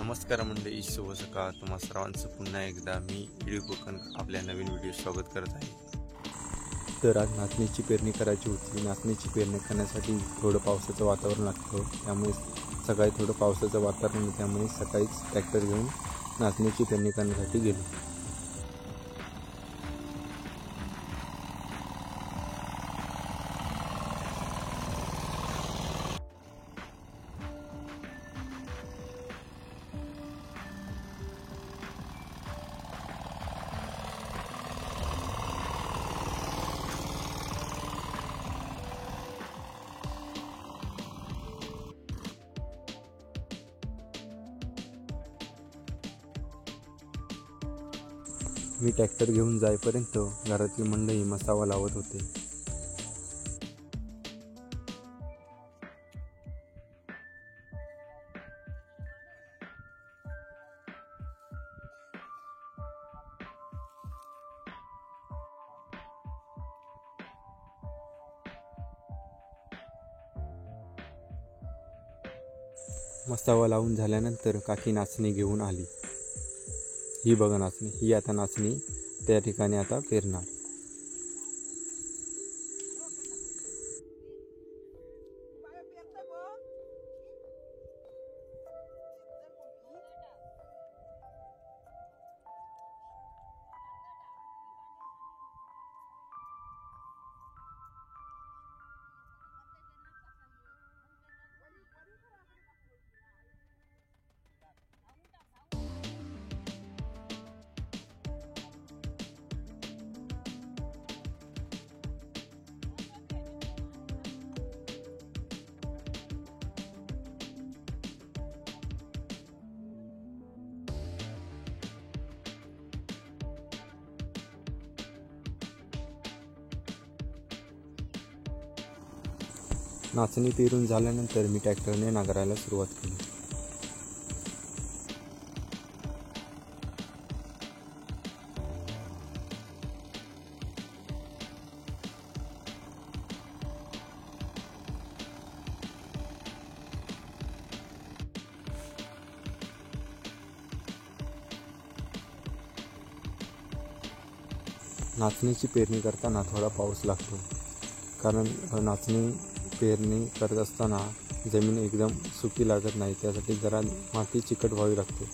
नमस्कार मंडळी, शुभ सकाळ. तुम्हा सर्वांचं पुन्हा एकदा मी व्हिडिओ कोकण आपल्या नवीन व्हिडिओ स्वागत करत आहे. तर आज नाचणीची पेरणी करायची होती. नाचणीची पेरणी करण्यासाठी थोडं पावसाचं वातावरण लागतं, त्यामुळे सकाळी थोडं पावसाचं वातावरण, त्यामुळे सकाळीच ट्रॅक्टर घेऊन नाचणीची पेरणी करण्यासाठी गेलो. मी ट्रॅक्टर घेऊन जाईपर्यंत घरातील मंडळी मसावा लावत होते. मसावा लावून झाल्यानंतर काकी नाचणी घेऊन आली. ही बघा नाचणी, ही आता नाचणी त्या ठिकाणी आता पेरणार. नाचणी पेरून झाल्यानंतर मी ट्रॅक्टरने नांगरायला सुरुवात केली. नाचणीची पेरणी करताना थोडा पाऊस लागतो, कारण नाचणी पेरणी करत असताना जमीन एकदम सुकी लागत नाही, त्यासाठी जरा माती चिकट व्हावी लागते.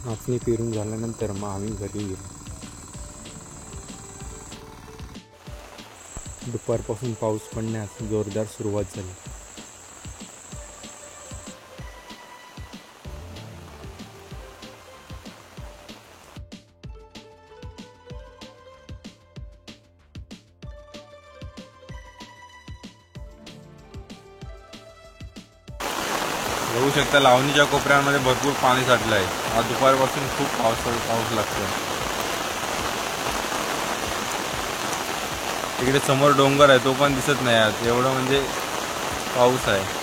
नाचणी पेरून झाल्यानंतर मग आम्ही घरी गेलो. दुपारपासून पाऊस पडण्यास जोरदार सुरुवात झाली. बघू शकता लावणीच्या कोपऱ्यांमध्ये भरपूर पाणी साठलं आहे. आज दुपारपासून खूप पाऊस लागतो. तिकडे समोर डोंगर आहे, तो पण दिसत नाही आज, एवढं म्हणजे पाऊस आहे.